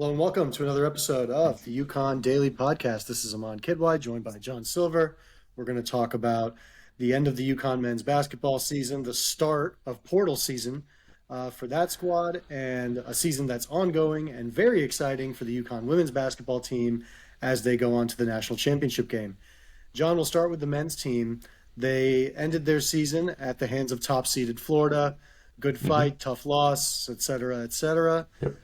Hello and welcome to another episode of the UConn Daily Podcast. This is Amon Kidwai, joined by John Silver. We're going to talk about the end of the UConn men's basketball season, the start of portal season for that squad, and a season that's ongoing and very exciting for the UConn women's basketball team as they go on to the national championship game. John, we'll start with the men's team. They ended their season at the hands of top-seeded Florida. Good fight, tough loss, et cetera, et cetera. Yep.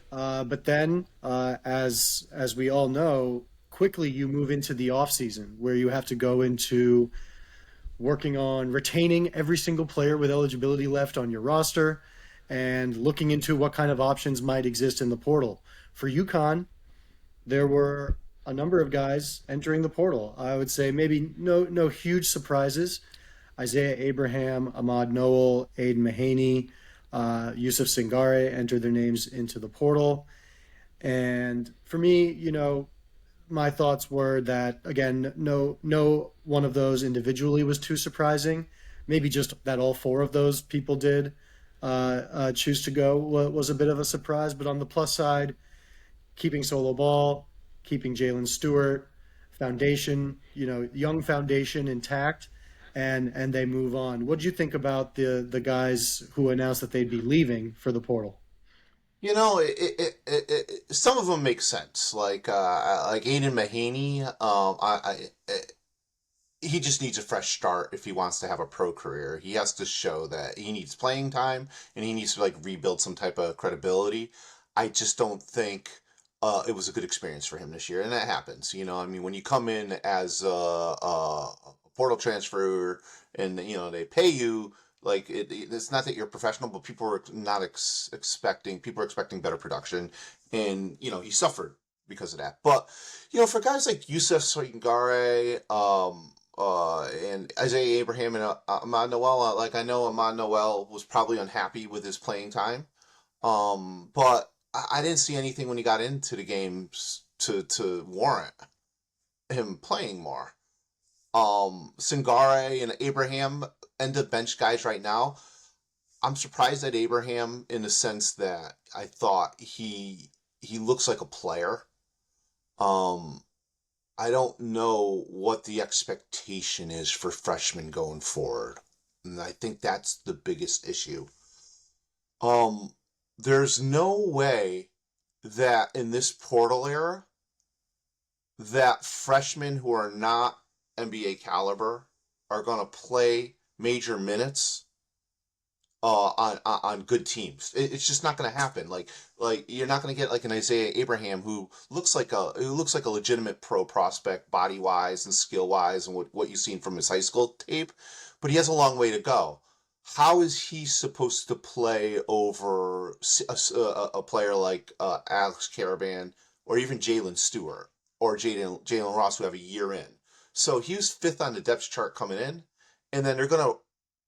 But then, as we all know, quickly you move into the off season where you have to go into working on retaining every single player with eligibility left on your roster and looking into what kind of options might exist in the portal. For UConn, there were a number of guys entering the portal. I would say maybe no huge surprises. Isaiah Abraham, Ahmad Noel, Aiden Mahaney, Yusuf Singare entered their names into the portal. And for me, my thoughts were that, again, no one of those individually was too surprising. Maybe just that all four of those people did choose to go was a bit of a surprise. But on the plus side, keeping Solo Ball, keeping Jalen Stewart, foundation, young foundation intact, and they move on. What do you think about the guys who announced that they'd be leaving for the portal? Some of them make sense. Like Aiden Mahaney, he just needs a fresh start if he wants to have a pro career. He has to show that he needs playing time and he needs to rebuild some type of credibility. I just don't think it was a good experience for him this year, and that happens. When you come in as a portal transfer and they pay you. It's not that you're professional, but people are not expecting. People are expecting better production, and he suffered because of that. But for guys like Yusuf Singare, and Isaiah Abraham and Ahmad Noel, I know Ahmad Noel was probably unhappy with his playing time, but I didn't see anything when he got into the games to warrant him playing more. Singare and Abraham end up bench guys right now. I'm surprised at Abraham in the sense that I thought he looks like a player. I don't know what the expectation is for freshmen going forward. And I think that's the biggest issue. There's no way that in this portal era that freshmen who are not NBA caliber are going to play major minutes on good teams. It's just not going to happen. Like you're not going to get an Isaiah Abraham who looks like a legitimate pro prospect body wise and skill wise and what you've seen from his high school tape, but he has a long way to go. How is he supposed to play over a player like Alex Caravan or even Jalen Stewart or Jalen Ross who have a year in? So he was fifth on the depth chart coming in, and then they're going to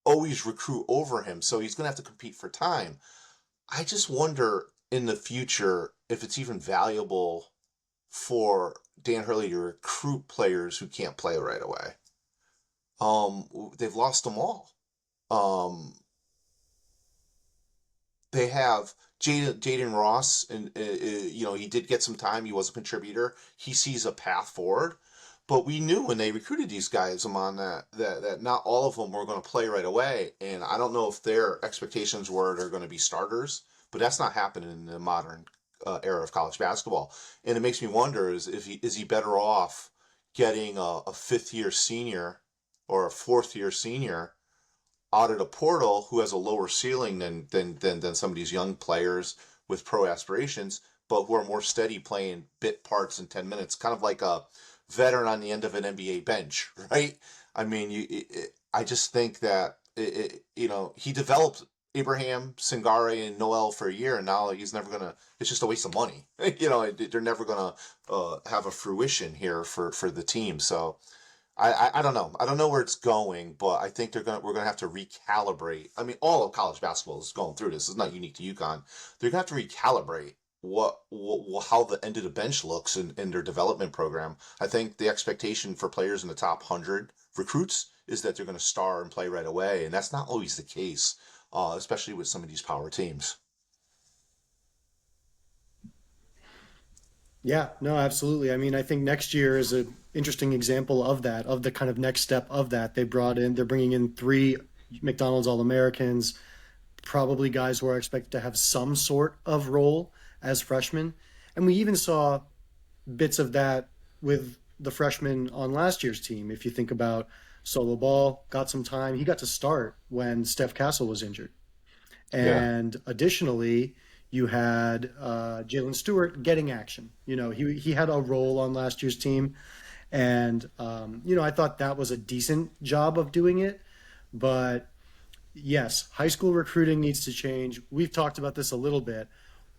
always recruit over him, so he's going to have to compete for time. I just wonder in the future if it's even valuable for Dan Hurley to recruit players who can't play right away. They've lost them all. They have Jaden Ross, and he did get some time. He was a contributor. He sees a path forward. But we knew when they recruited these guys, Amon, that not all of them were going to play right away. And I don't know if their expectations were they're going to be starters, but that's not happening in the modern era of college basketball. And it makes me wonder is he better off getting a fifth-year senior or a fourth-year senior out of the portal who has a lower ceiling than some of these young players with pro aspirations, but who are more steady playing bit parts in 10 minutes, kind of like a veteran on the end of an NBA bench, right? I mean, I just think that he developed Abraham, Singare, and Noel for a year, and now he's never gonna. It's just a waste of money. They're never gonna have a fruition here for the team. So I don't know. I don't know where it's going, but I think we're gonna have to recalibrate. I mean, all of college basketball is going through this. It's not unique to UConn. They're gonna have to recalibrate how the end of the bench looks in their development program. I think the expectation for players in the top 100 recruits is that they're going to star and play right away, and that's not always the case, especially with some of these power teams. Yeah, no, absolutely. I mean, I think next year is an interesting example of that, of the kind of next step of that. They're bringing in three McDonald's All-Americans, probably guys who are expected to have some sort of role as freshmen. And we even saw bits of that with the freshmen on last year's team. If you think about Solo Ball, got some time. He got to start when Steph Castle was injured. Yeah, And additionally, you had Jalen Stewart getting action. He had a role on last year's team, and I thought that was a decent job of doing it. But yes, high school recruiting needs to change. We've talked about this a little bit.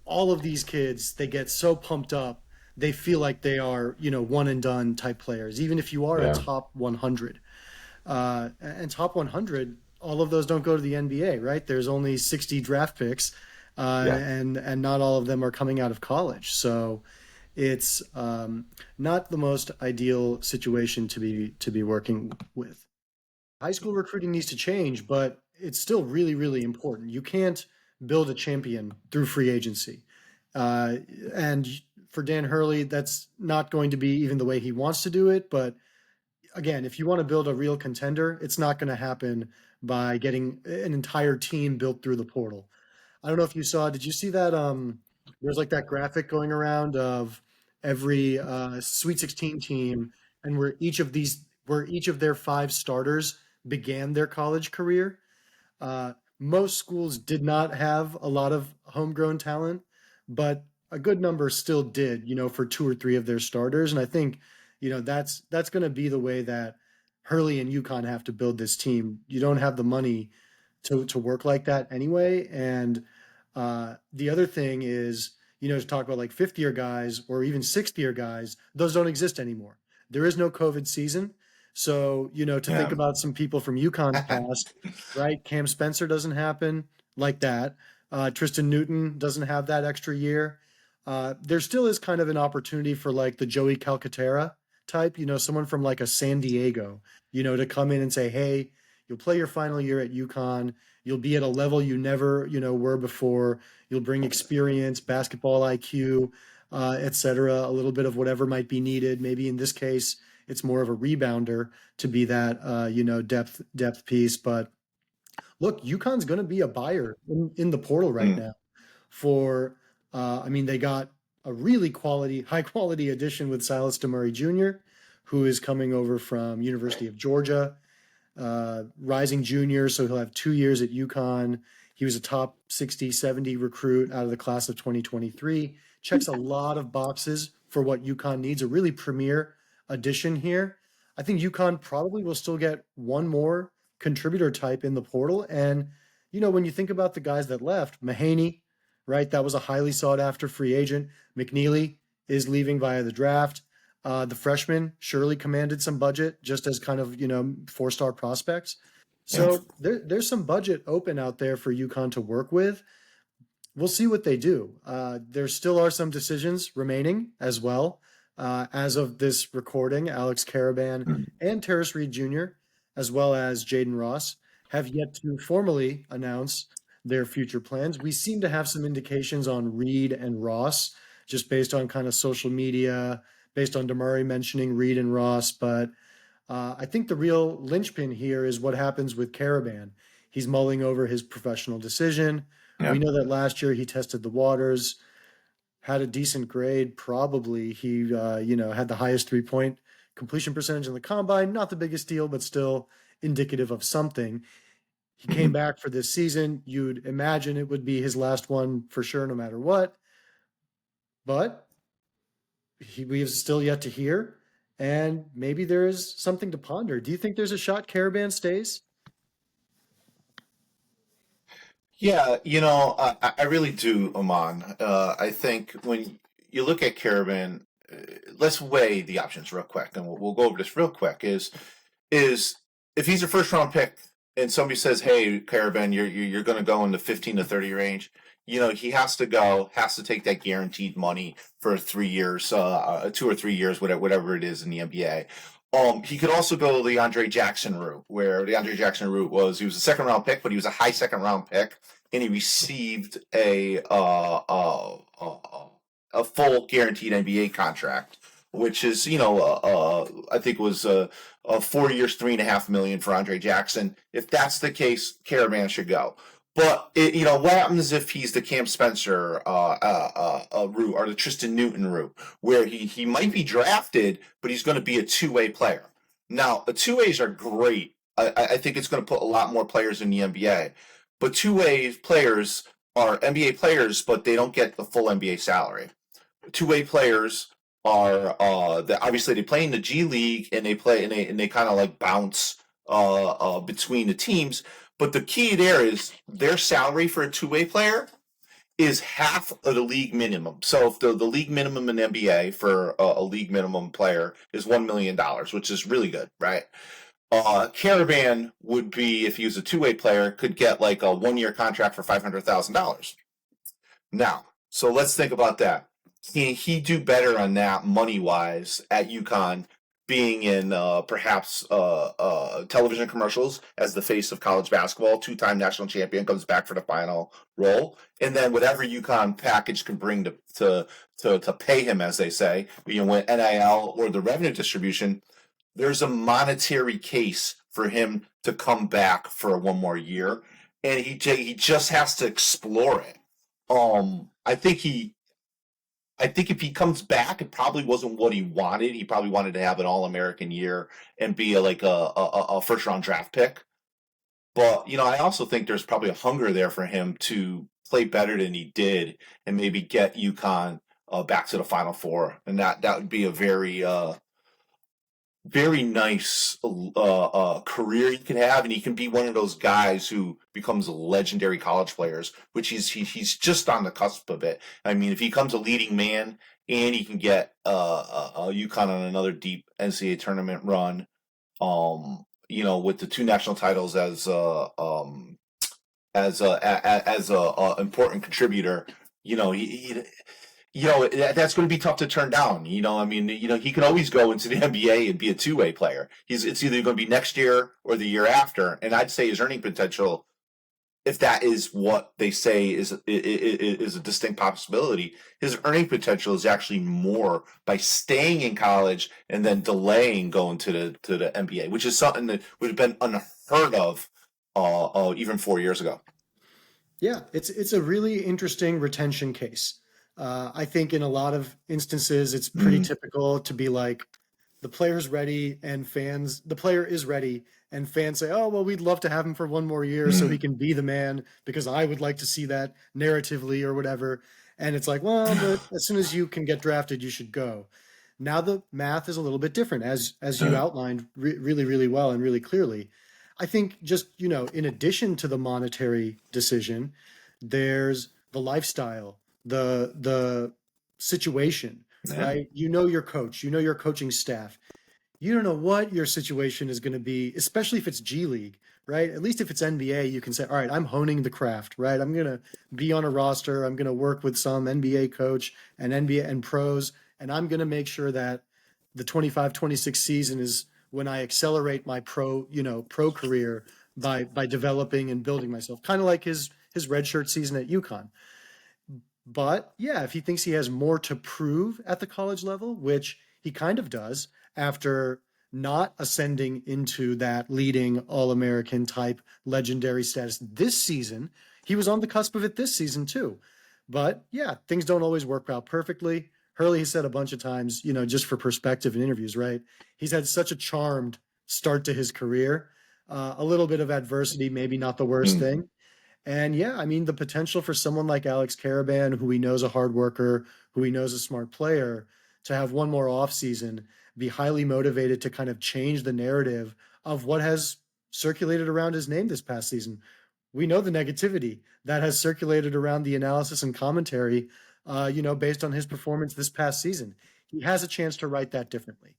All of these kids, they get so pumped up, they feel like they are, one and done type players, even if you are a yeah, top 100. And top 100, all of those don't go to the NBA, right? There's only 60 draft picks, yeah. and not all of them are coming out of college. So it's not the most ideal situation to be working with. High school recruiting needs to change, but it's still really, really important. You can't build a champion through free agency. Uh, and for Dan Hurley, that's not going to be even the way he wants to do it. But again, if you want to build a real contender, it's not going to happen by getting an entire team built through the portal. I don't know if you saw, did you see that? There's like that graphic going around of every Sweet 16 team and where each of their five starters began their college career. Most schools did not have a lot of homegrown talent, but a good number still did, for two or three of their starters. And I think, that's going to be the way that Hurley and UConn have to build this team. You don't have the money to work like that anyway. And the other thing is, to talk about like fifth year guys or even sixth year guys, those don't exist anymore. There is no COVID season. So, to think Yeah. about some people from UConn's past, right? Cam Spencer doesn't happen like that. Tristan Newton doesn't have that extra year. There still is kind of an opportunity for like the Joey Calcaterra type, someone from like a San Diego, to come in and say, hey, you'll play your final year at UConn. You'll be at a level you never, were before. You'll bring experience, basketball IQ, et cetera, a little bit of whatever might be needed. Maybe in this case, it's more of a rebounder to be that, depth piece. But look, UConn's going to be a buyer in the portal right Mm. now for, I mean, they got a really high quality addition with Silas DeMurray Jr., who is coming over from University of Georgia, rising junior, so he'll have 2 years at UConn. He was a top 60, 70 recruit out of the class of 2023. Checks a lot of boxes for what UConn needs, a really premier addition here. I think UConn probably will still get one more contributor type in the portal. And, when you think about the guys that left, Mahaney, right? That was a highly sought after free agent. McNeely is leaving via the draft. The freshmen surely commanded some budget just as kind of, 4-star prospects. Yeah. So there's some budget open out there for UConn to work with. We'll see what they do. There still are some decisions remaining as well. As of this recording, Alex Caravan Mm. and Terrace Reed Jr., as well as Jaden Ross, have yet to formally announce their future plans. We seem to have some indications on Reed and Ross, just based on kind of social media, based on Damari mentioning Reed and Ross. But I think the real linchpin here is what happens with Caravan. He's mulling over his professional decision. Yeah. We know that last year he tested the waters, had a decent grade. Probably he, had the highest 3-point completion percentage in the combine. Not the biggest deal, but still indicative of something. He came Mhm. back for this season. You'd imagine it would be his last one for sure, no matter what. But we have still yet to hear, and maybe there is something to ponder. Do you think there's a shot Caravan stays? Yeah, I really do, Aman. I think when you look at Caravan, let's weigh the options real quick, and we'll go over this real quick. Is if he's a first round pick and somebody says, "Hey, Caravan, you're going to go in the 15 to 30 range," he has to take that guaranteed money for 3 years, 2 or 3 years, whatever it is in the NBA. He could also go the Andre Jackson route, where the Andre Jackson route was he was a second round pick, but he was a high second round pick, and he received a full guaranteed NBA contract, which is I think it was 4 years, $3.5 million for Andre Jackson. If that's the case, Caravan should go. But what happens if he's the Cam Spencer route or the Tristan Newton route, where he might be drafted, but he's going to be a two-way player. Now, the two-ways are great. I think it's going to put a lot more players in the NBA, but two-way players are NBA players, but they don't get the full NBA salary. Two-way players are obviously they play in the G League and they kind of like bounce between the teams. But the key there is their salary for a two-way player is half of the league minimum. So if the league minimum in NBA for a league minimum player is $1 million, which is really good, right? Caravan would be, if he was a two-way player, could get like a 1 year contract for $500,000. Now, so let's think about that. Can he do better on that money-wise at UConn, being in perhaps television commercials as the face of college basketball, two-time national champion, comes back for the final role, and then whatever UConn package can bring to pay him, as they say, with NIL or the revenue distribution, there's a monetary case for him to come back for 1 more year, and he just has to explore it. I think if he comes back, it probably wasn't what he wanted. He probably wanted to have an All-American year and be like a first-round draft pick. But I also think there's probably a hunger there for him to play better than he did and maybe get UConn back to the Final Four, and that would be a very nice career he can have, and he can be one of those guys who becomes legendary college players, which he's just on the cusp of it. I mean, if he becomes a leading man and he can get UConn on another deep NCAA tournament run, with the two national titles as a important contributor, that's going to be tough to turn down. I mean, he can always go into the NBA and be a two-way player. It's either going to be next year or the year after. And I'd say his earning potential, if that is what they say is a distinct possibility, his earning potential is actually more by staying in college and then delaying going to the NBA, which is something that would have been unheard of even 4 years ago. Yeah, it's a really interesting retention case. I think in a lot of instances, it's pretty typical to be like, the player's ready and the player is ready and fans say, oh, well, we'd love to have him for 1 more year so he can be the man because I would like to see that narratively or whatever. And it's like, well, but as soon as you can get drafted, you should go. Now the math is a little bit different, as you outlined really, really well and really clearly. I think just, in addition to the monetary decision, there's the lifestyle, the situation, right? Your coach, your coaching staff. You don't know what your situation is going to be, especially if it's G League, right? At least if it's NBA, you can say, all right, I'm honing the craft, right? I'm going to be on a roster. I'm going to work with some NBA coach and NBA and pros, and I'm going to make sure that the 25-26 season is when I accelerate my pro career by developing and building myself, kind of like his redshirt season at UConn. But yeah, if he thinks he has more to prove at the college level, which he kind of does after not ascending into that leading All-American type legendary status this season, he was on the cusp of it this season too. But yeah, things don't always work out perfectly. Hurley has said a bunch of times, just for perspective in interviews, right? He's had such a charmed start to his career. A little bit of adversity, maybe not the worst thing. And yeah, I mean, the potential for someone like Alex Caravan, who we know is a hard worker, who we know is a smart player, to have one more offseason, be highly motivated to kind of change the narrative of what has circulated around his name this past season. We know the negativity that has circulated around the analysis and commentary, based on his performance this past season. He has a chance to write that differently.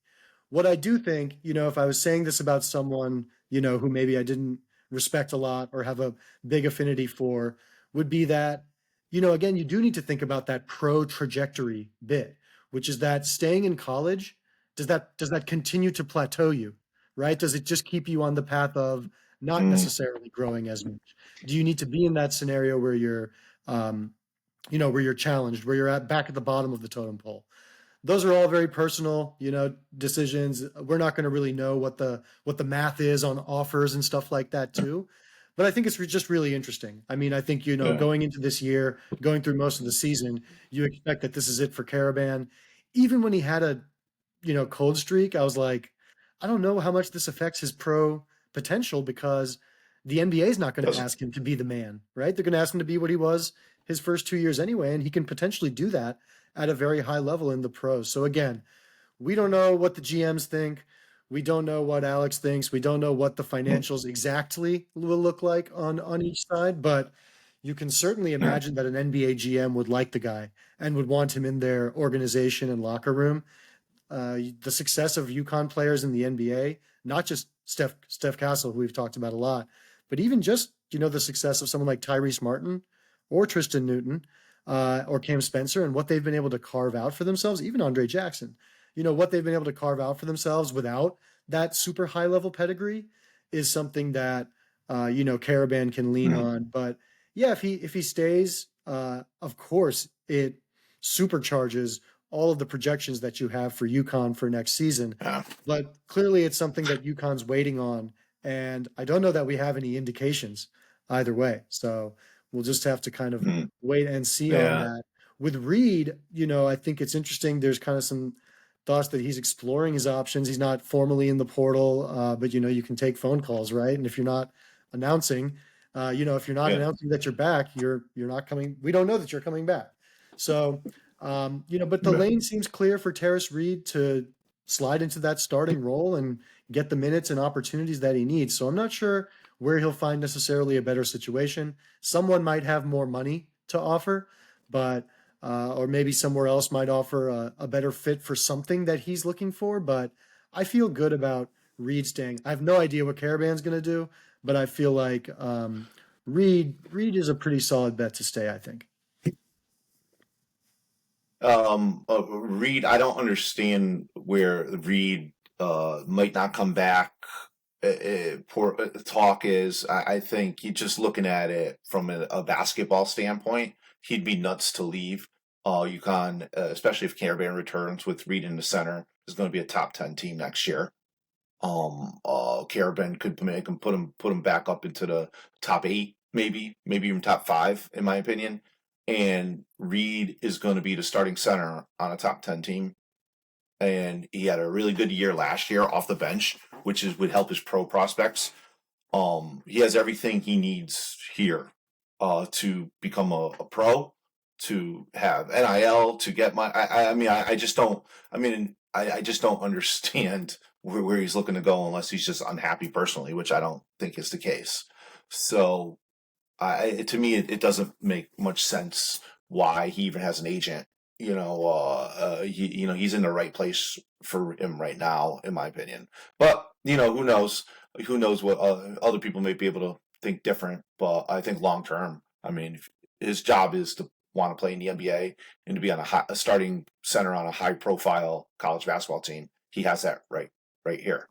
What I do think, if I was saying this about someone, who maybe I didn't respect a lot or have a big affinity for, would be that, again, you do need to think about that pro trajectory bit, which is that staying in college, does that continue to plateau you, right? Does it just keep you on the path of not necessarily growing as much? Do you need to be in that scenario where you're where you're challenged, where you're at back at the bottom of the totem pole. Those are all very personal, decisions. We're not going to really know what the math is on offers and stuff like that too. But I think it's just really interesting. I mean, I think, Yeah. going into this year, going through most of the season, you expect that this is it for Caravan. Even when he had a, cold streak, I was like, I don't know how much this affects his pro potential because the NBA is not going to Doesn't. ask him to be the man, right? They're going to ask him to be what he was his first 2 years anyway, and he can potentially do that at a very high level in the pros. So again, we don't know what the GMs think. We don't know what Alex thinks. We don't know what the financials exactly will look like on each side, but you can certainly Yeah. imagine that an NBA GM would like the guy and would want him in their organization and locker room. The success of UConn players in the NBA, not just Steph Castle, who we've talked about a lot, but even just the success of someone like Tyrese Martin or Tristan Newton or Cam Spencer and what they've been able to carve out for themselves, even Andre Jackson, what they've been able to carve out for themselves without that super high level pedigree is something that Caravan can lean Mhm. on. But yeah, if he stays, of course it supercharges all of the projections that you have for UConn for next season. Yeah. But clearly it's something that UConn's waiting on. And I don't know that we have any indications either way. So we'll just have to kind of Mhm. wait and see on Yeah. that. With Reed, I think it's interesting. There's kind of some thoughts that he's exploring his options. He's not formally in the portal, but you can take phone calls, right? And if you're not announcing, if you're not Yeah. announcing that you're back, you're not coming. We don't know that you're coming back. So, but the Yeah. lane seems clear for Terrace Reed to slide into that starting role and get the minutes and opportunities that he needs. So I'm not sure where he'll find necessarily a better situation. Someone might have more money to offer, but or maybe somewhere else might offer a better fit for something that he's looking for. But I feel good about Reed staying. I have no idea what Caravan's going to do, but I feel like Reed is a pretty solid bet to stay, I think. Reed, I don't understand where Reed might not come back. Poor talk is, I think you just looking at it from a basketball standpoint, he'd be nuts to leave. UConn, especially if Caravan returns with Reed in the center, is going to be a top 10 team next year. Caravan could make him put him back up into the top 8, maybe even top 5, in my opinion. And Reed is going to be the starting center on a top 10 team. And he had a really good year last year off the bench, which would help his pro prospects. He has everything he needs here to become a pro, to have NIL, to get my. I mean, I just don't. I mean, I just don't understand where he's looking to go unless he's just unhappy personally, which I don't think is the case. So, to me, it doesn't make much sense why he even has an agent. He's in the right place for him right now, in my opinion. But who knows? Who knows what other people may be able to think different. But I think long term, I mean, his job is to want to play in the NBA and to be on a starting center on a high profile college basketball team. He has that right here.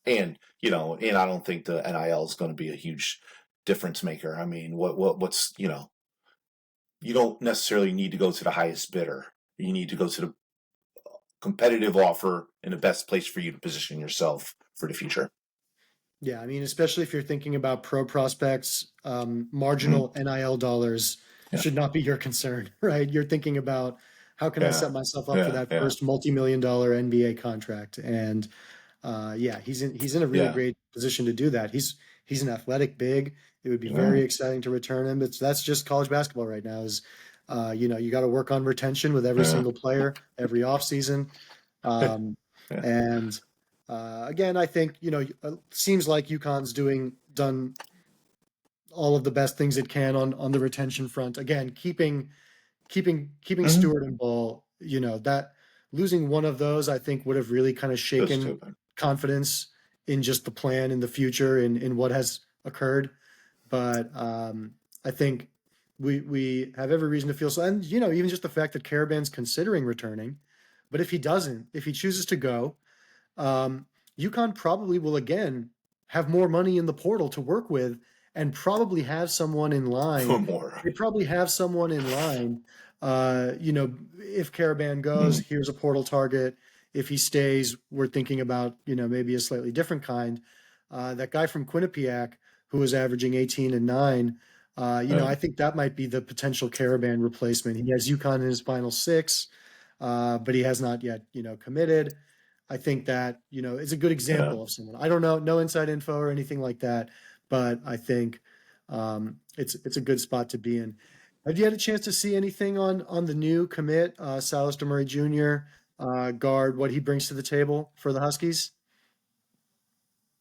And I don't think the NIL is going to be a huge difference maker. I mean, what's you don't necessarily need to go to the highest bidder. You need to go to the competitive offer in the best place for you to position yourself for the future. Yeah, I mean, especially if you're thinking about pro prospects, Mm-hmm. marginal NIL dollars Yeah. should not be your concern, right? You're thinking about how can I Yeah. set myself up for Yeah. that Yeah. first multi-million-dollar NBA contract, and yeah, he's in a really Yeah. great position to do that. He's an athletic big. It would be Yeah. very exciting to return him. But that's just college basketball right now. Is you got to work on retention with every Yeah. single player every offseason. Um, Yeah. and again, I think seems like UConn's done all of the best things it can on the retention front. Again, keeping Mm-hmm. Stewart and Ball, that losing one of those, I think would have really kind of That's shaken stupid. confidence in just the plan in the future in what has occurred. But I think we have every reason to feel so. And even just the fact that Caravan's considering returning, but if he doesn't, if he chooses to go, UConn probably will again have more money in the portal to work with, and probably have someone in line. More. They probably have someone in line. If Caravan goes, here's a portal target. If he stays, we're thinking about, maybe a slightly different kind. That guy from Quinnipiac who was averaging 18 and 9, I think that might be the potential Caravan replacement. He has UConn in his final 6, but he has not yet, committed. I think that, is a good example of someone. I don't know, no inside info or anything like that, but I think it's a good spot to be in. Have you had a chance to see anything on the new commit, Silas DeMurray Jr., guard, what he brings to the table for the Huskies?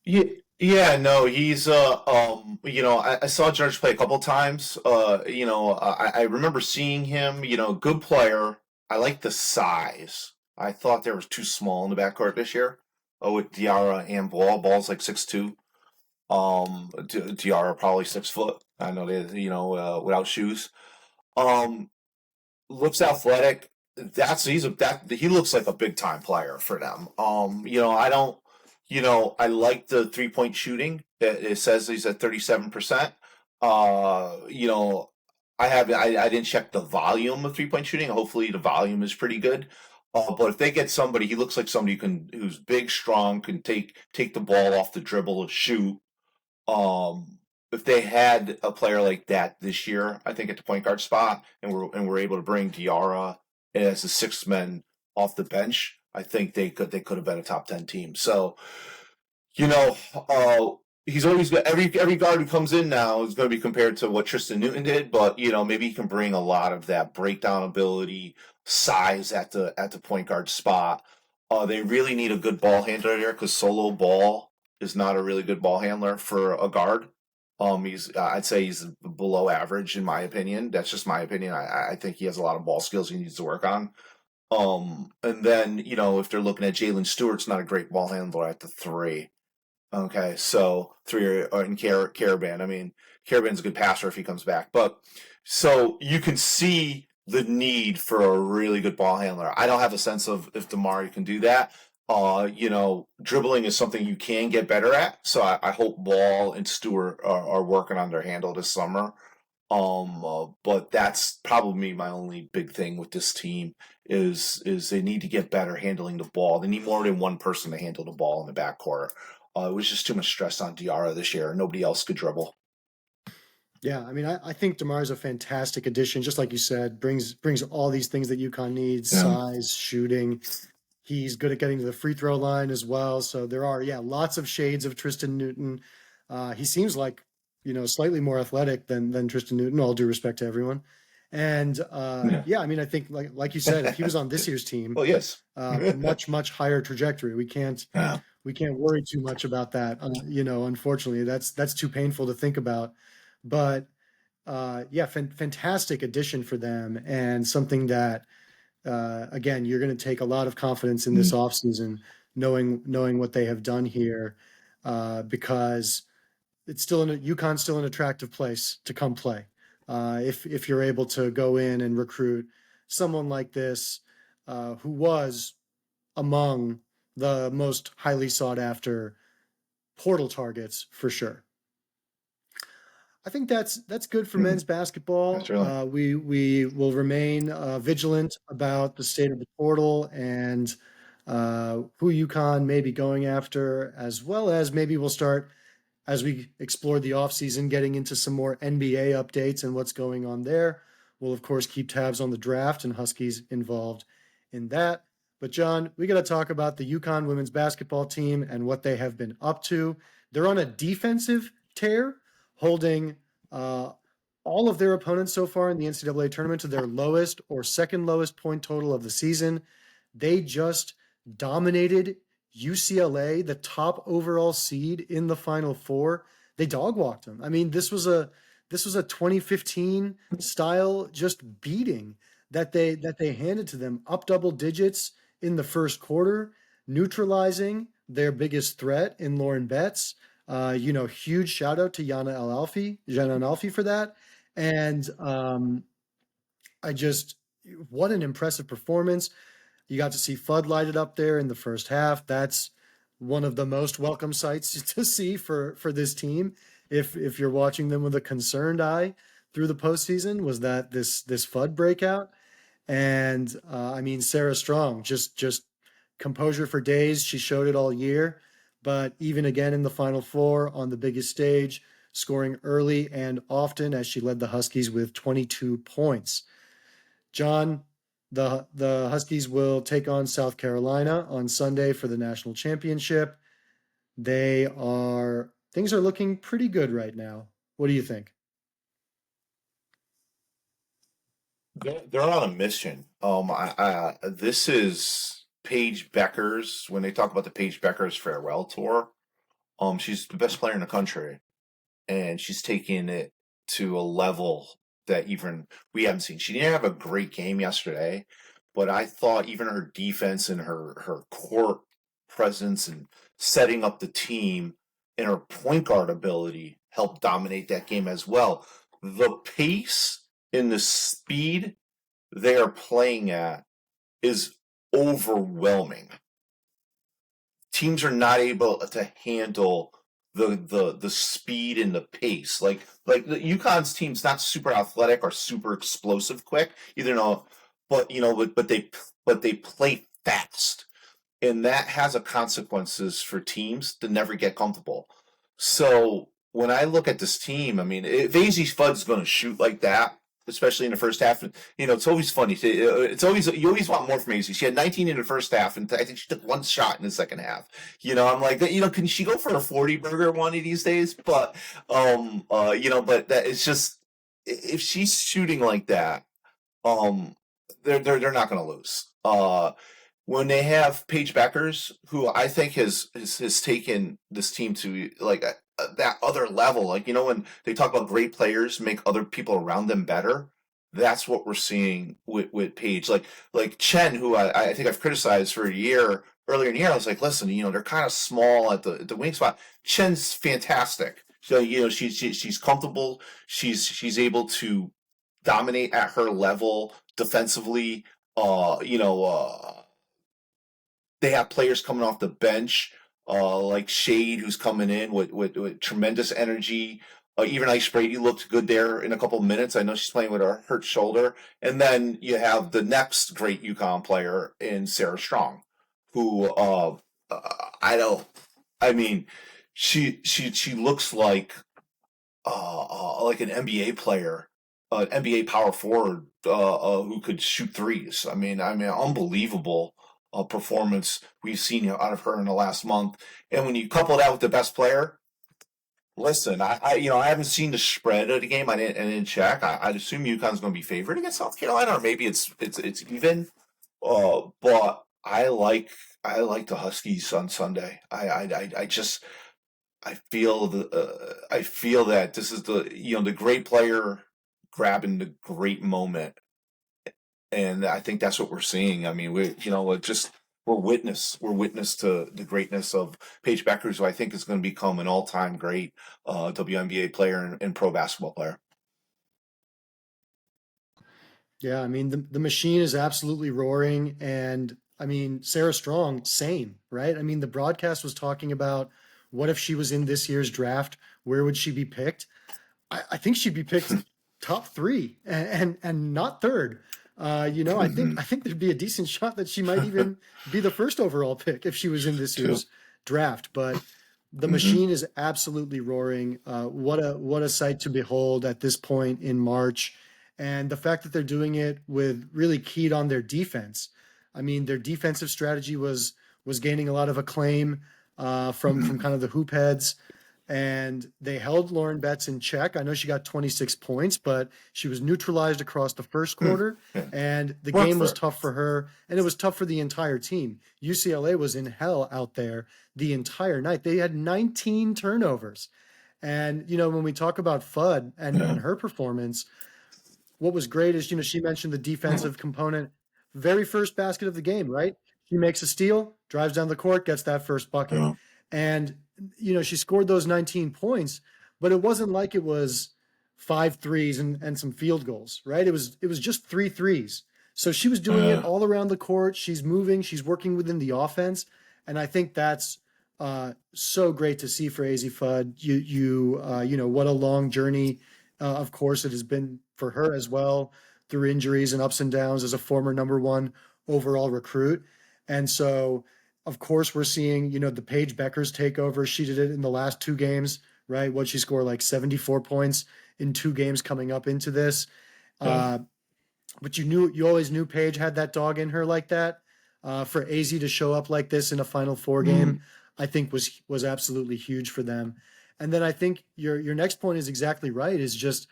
Yeah, yeah, no, he's I saw George play a couple times. I remember seeing him, good player. I like the size. I thought there was too small in the backcourt this year. Oh, with Diarra and Ball. Ball's like 6'2". Diarra probably 6 foot. I know they, without shoes. Um, Looks athletic. He looks like a big time player for them. I don't, I like the 3-point shooting. It says he's at 37%. Uh, you know, I didn't check the volume of 3-point shooting. Hopefully the volume is pretty good. But if they get somebody, he looks like somebody who's big, strong, can take the ball off the dribble and shoot. If they had a player like that this year, I think at the point guard spot, and we're able to bring Diarra as a sixth man off the bench, I think they could have been a top 10 team. So, you know, he's always got every guard who comes in now is going to be compared to what Tristan Newton did, but maybe he can bring a lot of that breakdown ability, size at the point guard spot. They really need a good ball handler there because Solo Ball is not a really good ball handler for a guard. I'd say he's below average in my opinion. That's just my opinion. I think he has a lot of ball skills he needs to work on. And then if they're looking at Jalen Stewart's not a great ball handler at the 3. Okay, so 3 or in Caravan. I mean, Caravan's a good passer if he comes back, but so you can see the need for a really good ball handler. I don't have a sense of if DeMar can do that. Dribbling is something you can get better at. So I hope Ball and Stewart are working on their handle this summer. But that's probably my only big thing with this team is they need to get better handling the ball. They need more than one person to handle the ball in the backcourt. It was just too much stress on Diarra this year. Nobody else could dribble. Yeah, I mean, I think DeMar is a fantastic addition. Just like you said, brings all these things that UConn needs: size, shooting. He's good at getting to the free throw line as well. So there are, lots of shades of Tristan Newton. He seems like, slightly more athletic than Tristan Newton, all due respect to everyone. And I mean, I think like you said, if he was on this year's team, Well, yes. much higher trajectory. We can't worry too much about that. Unfortunately, that's too painful to think about. But fantastic addition for them, and something that again, you're going to take a lot of confidence in this offseason, knowing what they have done here, because it's UConn's still an attractive place to come play. If you're able to go in and recruit someone like this, who was among the most highly sought after portal targets for sure. I think that's good for men's basketball. We will remain vigilant about the state of the portal and who UConn may be going after, as well as maybe we'll start, as we explore the offseason, getting into some more NBA updates and what's going on there. We'll, of course, keep tabs on the draft and Huskies involved in that. But, John, we got to talk about the UConn women's basketball team and what they have been up to. They're on a defensive tear, holding all of their opponents so far in the NCAA tournament to their lowest or second lowest point total of the season. They just dominated UCLA, the top overall seed in the Final Four. They dog walked them. I mean, this was a 2015 style just beating that they handed to them, up double digits in the first quarter, neutralizing their biggest threat in Lauren Betts. Huge shout out to Jana Analfi for that. And what an impressive performance. You got to see Fudd lighted up there in the first half. That's one of the most welcome sights to see for this team. if you're watching them with a concerned eye through the postseason, was that this FUD breakout. And I mean, Sarah Strong, just composure for days. She showed it all year, but even again in the Final Four on the biggest stage, scoring early and often as she led the Huskies with 22 points. John, the Huskies will take on South Carolina on Sunday for the national championship. Things are looking pretty good right now. What do you think? They're on a mission. This is Paige Becker's. When they talk about the Paige Becker's farewell tour, she's the best player in the country, and she's taking it to a level that even we haven't seen. She didn't have a great game yesterday, but I thought even her defense and her court presence and setting up the team and her point guard ability helped dominate that game as well. The pace and the speed they are playing at is overwhelming. Teams are not able to handle the speed and the pace. Like the UConn's team's not super athletic or super explosive quick, either no, but they play fast. And that has a consequences for teams to never get comfortable. So when I look at this team, I mean, if AZ Fudd's going to shoot like that, especially in the first half, it's always funny. It's always you always want more from AZ. She had 19 in the first half, and I think she took one shot in the second half. I'm like, can she go for a 40 burger one of these days? But but that it's just if she's shooting like that, they're not going to lose. When they have Paige Beckers, who I think has taken this team to like that other level, like when they talk about great players make other people around them better, that's what we're seeing with Paige. Like Chen, who I think I've criticized for a year earlier in the year. I was like, listen, they're kind of small at the wing spot. Chen's fantastic. So she's comfortable. She's able to dominate at her level defensively. They have players coming off the bench, like Shade, who's coming in with tremendous energy. Even Ice Brady looked good there in a couple of minutes. I know she's playing with a hurt shoulder. And then you have the next great UConn player in Sarah Strong, who she looks like an NBA player, an NBA power forward who could shoot threes. I mean, unbelievable performance we've seen out of her in the last month. And when you couple that with the best player, listen, I haven't seen the spread of the game. I didn't check. I'd assume UConn's going to be favored against South Carolina, or maybe it's even. But I like the Huskies on Sunday. I feel that this is the great player grabbing the great moment, and I think that's what we're seeing. I mean, we're witness to the greatness of Paige Beckers, who I think is going to become an all-time great WNBA player and pro basketball player. Yeah, I mean the machine is absolutely roaring, and I mean Sarah Strong, same, right? I mean the broadcast was talking about what if she was in this year's draft, where would she be picked? I think she'd be picked top 3 and not third. I think there'd be a decent shot that she might even be the first overall pick if she was in this year's draft. But the machine is absolutely roaring. What a sight to behold at this point in March. And the fact that they're doing it with really keyed on their defense. I mean, their defensive strategy was gaining a lot of acclaim from kind of the hoop heads. And they held Lauren Betts in check. I know she got 26 points, but she was neutralized across the first quarter, and the game was tough for her, and it was tough for the entire team. UCLA was in hell out there the entire night. They had 19 turnovers. And, when we talk about Fudd and her performance, what was great is, she mentioned the defensive component. Very first basket of the game, right? She makes a steal, drives down the court, gets that first bucket. And she scored those 19 points, but it wasn't like it was 5 threes and some field goals, right? It was just 3 threes. So she was doing it all around the court. She's moving, she's working within the offense. And I think that's So great to see for AZ Fudd. You know, what a long journey. Of course, it has been for her as well through injuries and ups and downs as a former number one overall recruit. And so, of course, we're seeing, you know, the Paige Beckers takeover. She did it in the last 2 games, right? What she scored like 74 points in 2 games coming up into this. Yeah. Uh, but you always knew Paige had that dog in her like that. For AZ to show up like this in a Final Four game, I think was absolutely huge for them. And then I think your next point is exactly right. Is just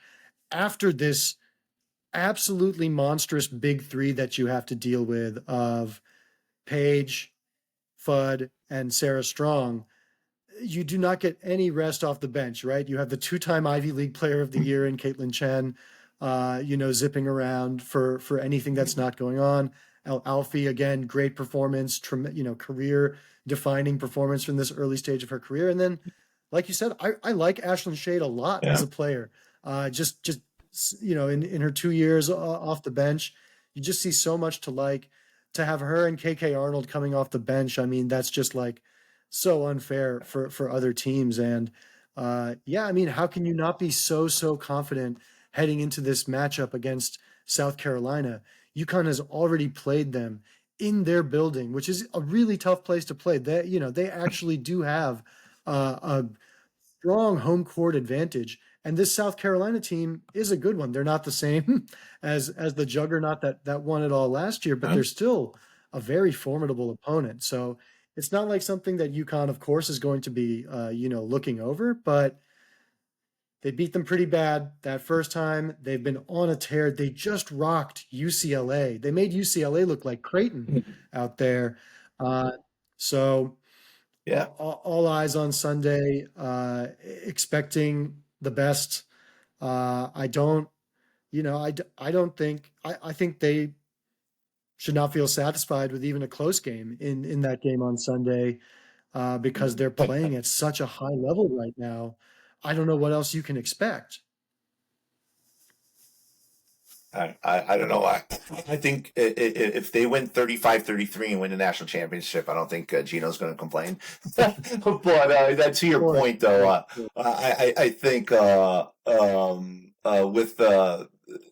after this absolutely monstrous big three that you have to deal with of Paige, Fudd, and Sarah Strong, you do not get any rest off the bench, right? You have the two-time Ivy League Player of the Year in Caitlin Chen, you know, zipping around for anything that's not going on. Alfie, again, great performance, you know, career-defining performance from this early stage of her career. And then, like you said, I like Ashlyn Shade a lot as Yeah. a player. Just you know, in her 2 years off the bench, you just see so much to like. To have her and KK Arnold coming off the bench, I mean, that's just like so unfair for other teams. And yeah, I mean, how can you not be so confident heading into this matchup against South Carolina? UConn has already played them in their building, which is a really tough place to play. They, you know, they actually do have a strong home court advantage. And this South Carolina team is a good one. They're not the same as the juggernaut that won it all last year, but they're still a very formidable opponent. So it's not like something that UConn, of course, is going to be you know, looking over, but they beat them pretty bad that first time. They've been on a tear. They just rocked UCLA. They made UCLA look like Creighton out there. Uh, so Yeah. all eyes on Sunday, expecting the best. I don't, you know, I don't think, I think they should not feel satisfied with even a close game in that game on Sunday, because they're playing at such a high level right now. I don't know what else you can expect. I don't know. I think if they win 35-33 and win the national championship, I don't think Gino's going to complain. But that, to your point, though, I think with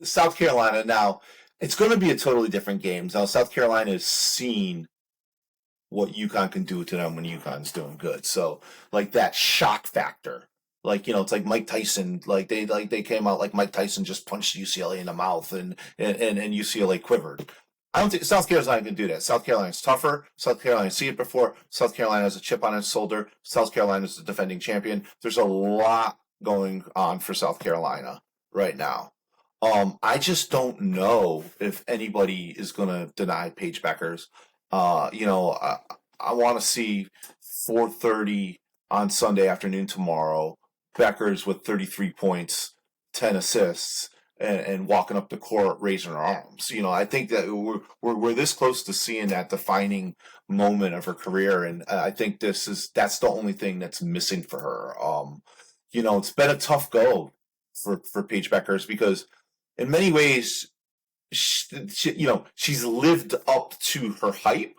South Carolina now, it's going to be a totally different game. Now, South Carolina has seen what UConn can do to them when UConn's doing good. So, like that shock factor. Like, you know, it's like Mike Tyson. Like they came out like Mike Tyson just punched UCLA in the mouth and UCLA quivered. I don't think South Carolina can do that. South Carolina's tougher. South Carolina see it before. South Carolina has a chip on its shoulder. South Carolina's the defending champion. There's a lot going on for South Carolina right now. I just don't know if anybody is going to deny Paige Beckers. You know, I want to see 4:30 on Sunday afternoon tomorrow. Beckers with 33 points, 10 assists, and walking up the court raising her arms. You know, I think that we're this close to seeing that defining moment of her career, and I think that's the only thing that's missing for her. You know, it's been a tough go for Paige Beckers because in many ways, you know, she's lived up to her hype,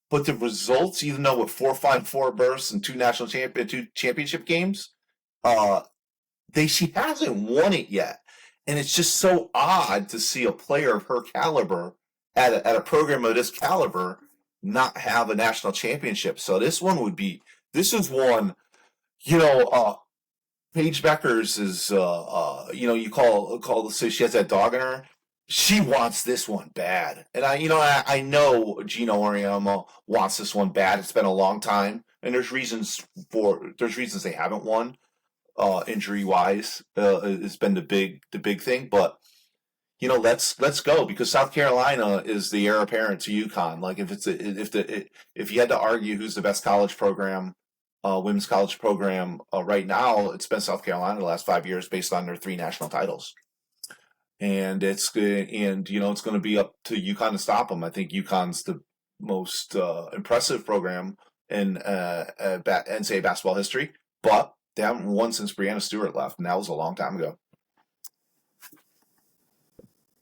but the results, even though with 4-5-4 bursts and two championship games, she hasn't won it yet, and it's just so odd to see a player of her caliber at a program of this caliber not have a national championship. So this is one, you know, Paige Beckers is, you know, you call say she has that dog in her. She wants this one bad, and I know Gino Auriemma wants this one bad. It's been a long time, and there's reasons they haven't won. Injury wise, has been the big thing, but you know, let's go because South Carolina is the heir apparent to UConn. Like if you had to argue who's the best college program, women's college program right now, it's been South Carolina the last 5 years based on their 3 national titles. And it's going to be up to UConn to stop them. I think UConn's the most impressive program in NCAA basketball history, but they haven't won since Breanna Stewart left, and that was a long time ago.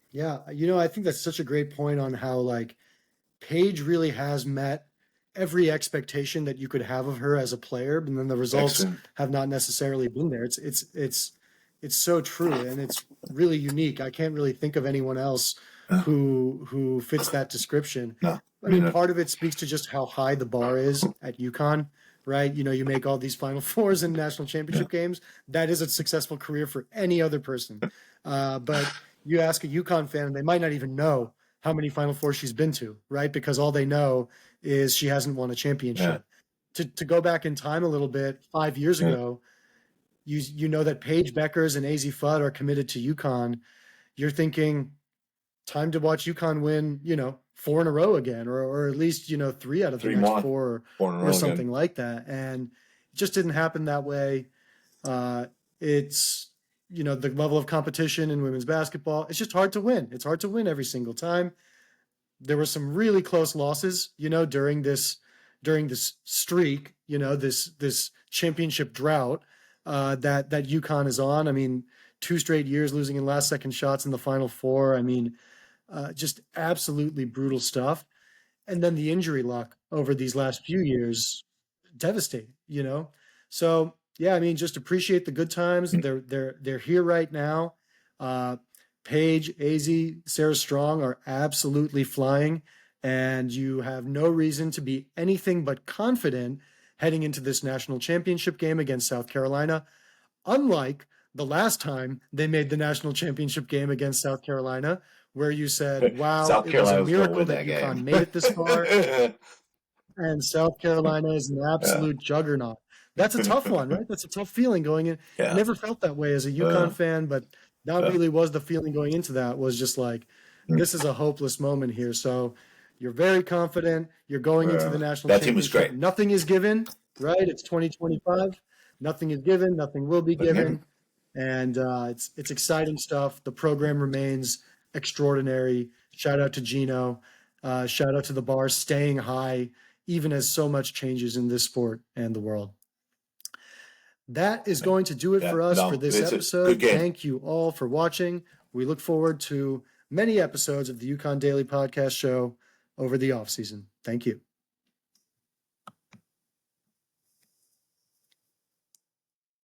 Yeah, you know, I think that's such a great point on how like Paige really has met every expectation that you could have of her as a player, and then the results Excellent. have not necessarily been there. It's so true, and it's really unique. I can't really think of anyone else who fits that description. No. I mean, part of it speaks to just how high the bar is at UConn, right? You know, you make all these Final Fours and national championship games. That is a successful career for any other person. But you ask a UConn fan, and they might not even know how many Final Fours she's been to, right? Because all they know is she hasn't won a championship. To go back in time a little bit, 5 years ago, you know that Paige Beckers and AZ Fudd are committed to UConn. You're thinking, time to watch UConn win, 4 in a row again, or at least, 3 out of the next 4 or something again, like that. And it just didn't happen that way. It's, the level of competition in women's basketball, it's just hard to win. It's hard to win every single time. There were some really close losses, during this streak, this championship drought that UConn is on. I mean, 2 straight years losing in last second shots in the Final Four. I mean, just absolutely brutal stuff. And then the injury luck over these last few years, devastating, So yeah, I mean, just appreciate the good times. They're here right now. Paige, AZ, Sarah Strong are absolutely flying, and you have no reason to be anything but confident heading into this national championship game against South Carolina, unlike the last time they made the national championship game against South Carolina, where you said, wow, it was a miracle that UConn made it this far. And South Carolina is an absolute juggernaut. That's a tough one, right? That's a tough feeling going in. I never felt that way as a UConn fan, but that really was the feeling going into that, was just like, this is a hopeless moment here. So you're very confident. You're going into the national championship. That team was great. Nothing is given, right? It's 2025. Nothing is given. Nothing will be given. And it's exciting stuff. The program remains extraordinary. Shout out to Gino. Shout out to the bar staying high, even as so much changes in this sport and the world. That is going to do it for us for this episode. Thank you all for watching. We look forward to many episodes of the UConn Daily Podcast show over the offseason. Thank you.